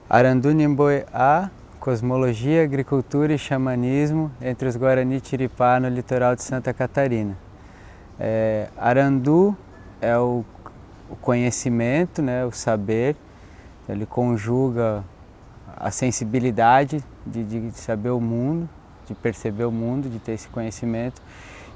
Arandu Nhemboe-A, Cosmologia, Agricultura e Xamanismo entre os Guarani Tiripá no litoral de Santa Catarina. Arandu é o conhecimento, né, o saber, ele conjuga a sensibilidade de saber o mundo, de perceber o mundo, de ter esse conhecimento.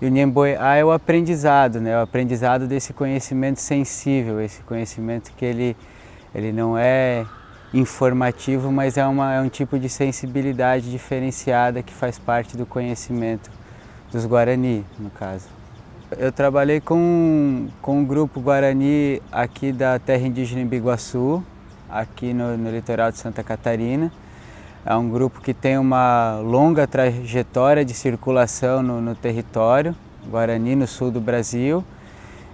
E o Nhemboe-A é o aprendizado, né, o aprendizado desse conhecimento sensível, esse conhecimento que ele não é informativo, mas é um tipo de sensibilidade diferenciada que faz parte do conhecimento dos Guarani, no caso. Eu trabalhei com um grupo Guarani aqui da terra indígena Imbiguaçu, aqui no litoral de Santa Catarina. É um grupo que tem uma longa trajetória de circulação no território Guarani, no sul do Brasil,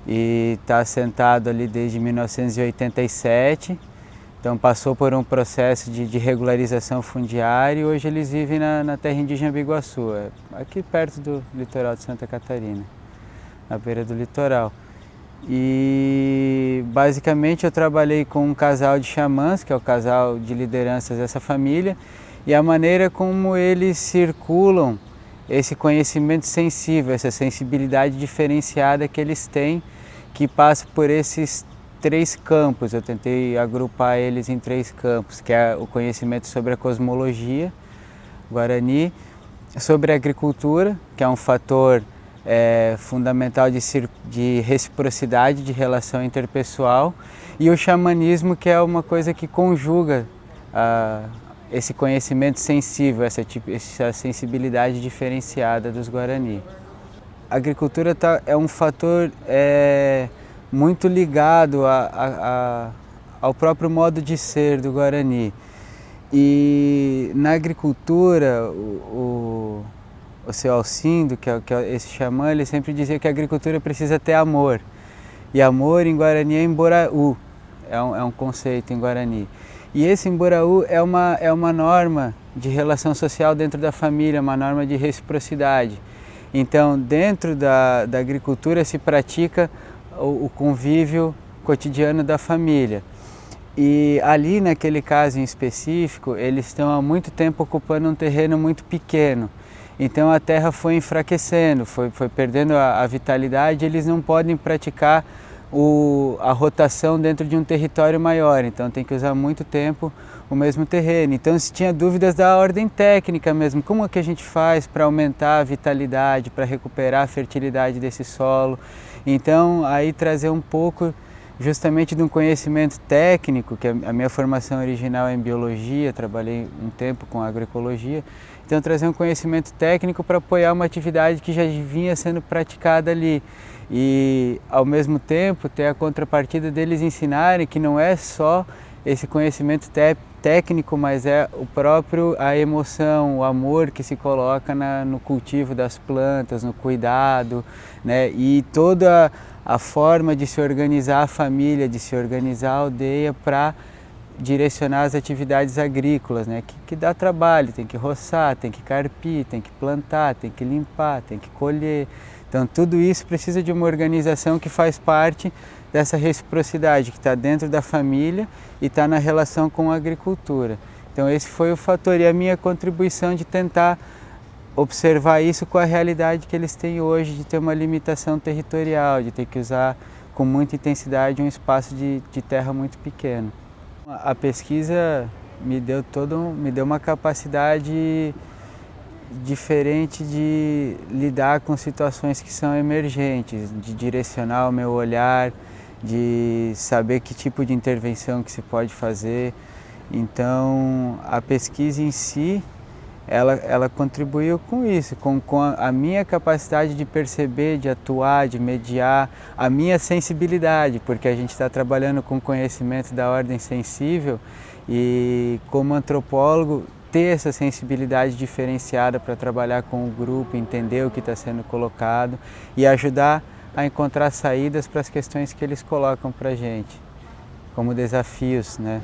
e está assentado ali desde 1987. Então passou por um processo de regularização fundiária e hoje eles vivem na terra indígena Biguaçu, aqui perto do litoral de Santa Catarina, na beira do litoral. E basicamente eu trabalhei com um casal de xamãs, que é o casal de lideranças dessa família, e a maneira como eles circulam esse conhecimento sensível, essa sensibilidade diferenciada que eles têm, que passa por esses 3 campos. Eu tentei agrupar eles em 3 campos, que é o conhecimento sobre a cosmologia Guarani, sobre a agricultura, que é um fator fundamental de reciprocidade, de relação interpessoal, e o xamanismo, que é uma coisa que conjuga esse conhecimento sensível, essa sensibilidade diferenciada dos Guarani. A agricultura é um fator muito ligado ao próprio modo de ser do Guarani. E na agricultura, o seu Alcindo, que é esse xamã, ele sempre dizia que a agricultura precisa ter amor. E amor em Guarani é Emboraú, é um conceito em Guarani. E esse Emboraú é uma norma de relação social dentro da família, uma norma de reciprocidade. Então, dentro da agricultura se pratica o convívio cotidiano da família. E ali, naquele caso em específico, eles estão há muito tempo ocupando um terreno muito pequeno. Então a terra foi enfraquecendo, foi perdendo a vitalidade, eles não podem praticar a rotação dentro de um território maior, então tem que usar muito tempo o mesmo terreno. Então se tinha dúvidas da ordem técnica mesmo, como é que a gente faz para aumentar a vitalidade, para recuperar a fertilidade desse solo. Então aí trazer um pouco justamente de um conhecimento técnico, que a minha formação original é em biologia, trabalhei um tempo com agroecologia, então trazer um conhecimento técnico para apoiar uma atividade que já vinha sendo praticada ali. E ao mesmo tempo ter a contrapartida deles ensinarem que não é só esse conhecimento técnico, mas é a emoção, o amor que se coloca no cultivo das plantas, no cuidado, né? E toda a forma de se organizar a família, de se organizar a aldeia para direcionar as atividades agrícolas, né? Que dá trabalho, tem que roçar, tem que carpir, tem que plantar, tem que limpar, tem que colher. Então tudo isso precisa de uma organização que faz parte dessa reciprocidade, que está dentro da família e está na relação com a agricultura. Então esse foi o fator e a minha contribuição de tentar observar isso com a realidade que eles têm hoje, de ter uma limitação territorial, de ter que usar com muita intensidade um espaço de terra muito pequeno. A pesquisa me deu uma capacidade diferente de lidar com situações que são emergentes, de direcionar o meu olhar, de saber que tipo de intervenção que se pode fazer. Então a pesquisa em si, ela contribuiu com isso, com a minha capacidade de perceber, de atuar, de mediar, a minha sensibilidade, porque a gente está trabalhando com conhecimento da ordem sensível e como antropólogo ter essa sensibilidade diferenciada para trabalhar com o grupo, entender o que está sendo colocado e ajudar a encontrar saídas para as questões que eles colocam para a gente, como desafios, né?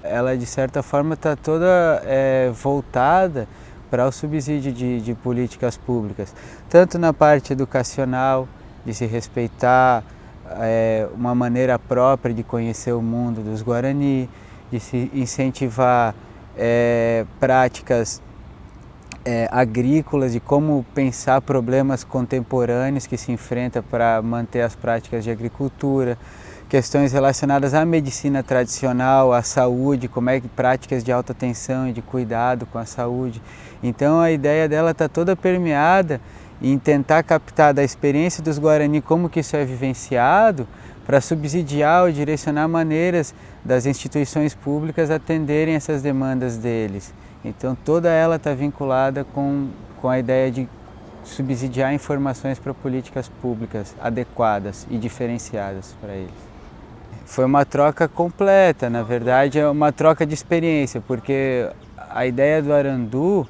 Ela de certa forma está toda voltada para o subsídio de políticas públicas, tanto na parte educacional, de se respeitar uma maneira própria de conhecer o mundo dos Guarani, de se incentivar práticas agrícolas, de como pensar problemas contemporâneos que se enfrentam para manter as práticas de agricultura, questões relacionadas à medicina tradicional, à saúde, como é que práticas de alta tensão e de cuidado com a saúde. Então a ideia dela está toda permeada em tentar captar da experiência dos Guarani como que isso é vivenciado, para subsidiar ou direcionar maneiras das instituições públicas atenderem essas demandas deles. Então toda ela está vinculada com a ideia de subsidiar informações para políticas públicas adequadas e diferenciadas para eles. Foi uma troca completa, na verdade é uma troca de experiência, porque a ideia do Arandu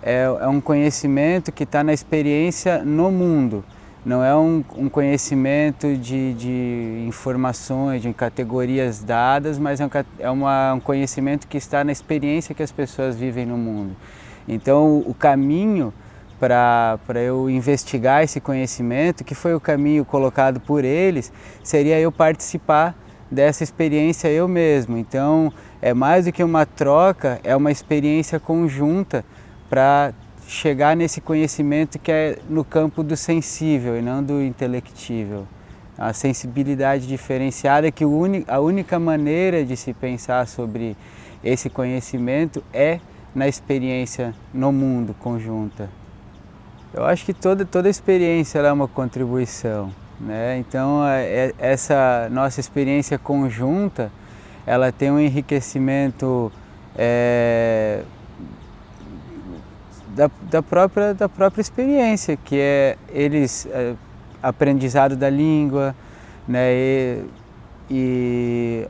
é um conhecimento que está na experiência no mundo. Não é um conhecimento de informações, de categorias dadas, mas é um conhecimento que está na experiência que as pessoas vivem no mundo. Então o caminho para eu investigar esse conhecimento, que foi o caminho colocado por eles, seria eu participar dessa experiência eu mesmo. Então é mais do que uma troca, é uma experiência conjunta para chegar nesse conhecimento que é no campo do sensível e não do intelectível. A sensibilidade diferenciada, que a única maneira de se pensar sobre esse conhecimento é na experiência no mundo conjunta. Eu acho que toda experiência é uma contribuição, né? Então essa nossa experiência conjunta, ela tem um enriquecimento da própria experiência, que é aprendizado da língua, né, e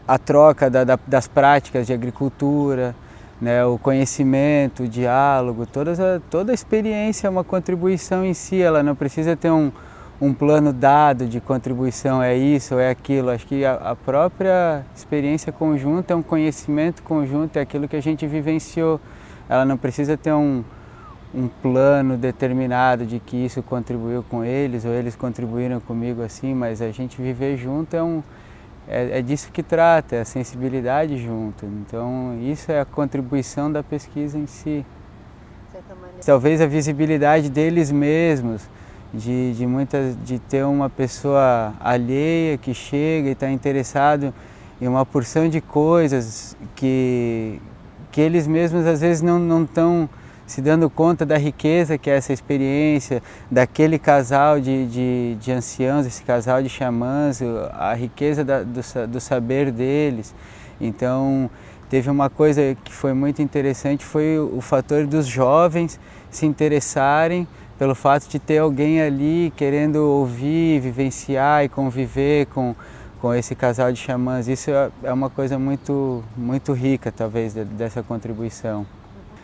a troca das práticas de agricultura, né, o conhecimento, o diálogo, toda a experiência é uma contribuição em si, ela não precisa ter um plano dado de contribuição, é isso ou é aquilo. Acho que a própria experiência conjunta é um conhecimento conjunto, é aquilo que a gente vivenciou. Ela não precisa ter um plano determinado de que isso contribuiu com eles ou eles contribuíram comigo assim, mas a gente viver junto é disso que trata, é a sensibilidade junto. Então isso é a contribuição da pesquisa em si. Talvez a visibilidade deles mesmos, de ter uma pessoa alheia que chega e está interessado em uma porção de coisas que eles mesmos às vezes não estão se dando conta da riqueza que é essa experiência, daquele casal de anciãos, esse casal de xamãs, a riqueza do saber deles. Então teve uma coisa que foi muito interessante, foi o fator dos jovens se interessarem pelo fato de ter alguém ali querendo ouvir, vivenciar e conviver com esse casal de xamãs. Isso é uma coisa muito rica, talvez, dessa contribuição.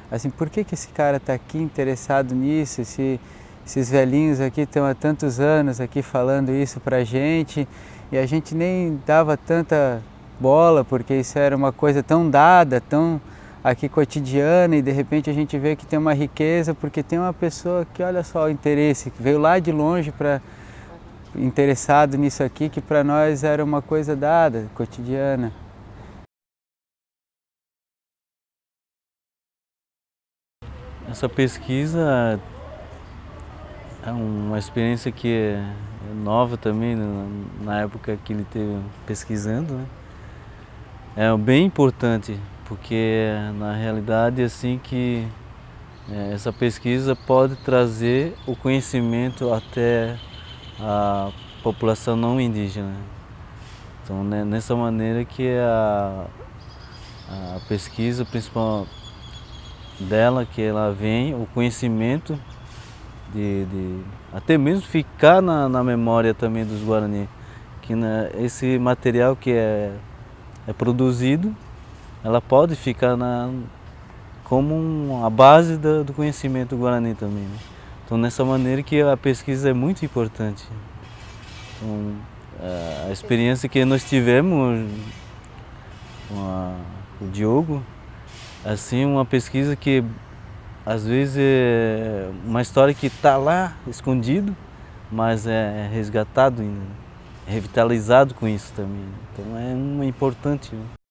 Assim, por que esse cara está aqui interessado nisso? Esses velhinhos aqui estão há tantos anos aqui falando isso pra gente e a gente nem dava tanta bola, porque isso era uma coisa tão dada, tão aqui cotidiana, e de repente a gente vê que tem uma riqueza porque tem uma pessoa que, olha só o interesse, que veio lá de longe interessado nisso aqui, que para nós era uma coisa dada, cotidiana. Essa pesquisa é uma experiência que é nova também, na época que ele esteve pesquisando, né? É bem importante, porque na realidade assim que essa pesquisa pode trazer o conhecimento até a população não indígena. Então, né, nessa maneira que a pesquisa principal dela, que ela vem, o conhecimento até mesmo ficar na memória também dos Guarani, que esse material que é produzido, ela pode ficar como a base do conhecimento Guarani também, né? Então, nessa maneira que a pesquisa é muito importante. Então, a experiência que nós tivemos com o Diogo, assim, uma pesquisa que às vezes é uma história que está lá escondido, mas é resgatado, revitalizado com isso também. Então é importante.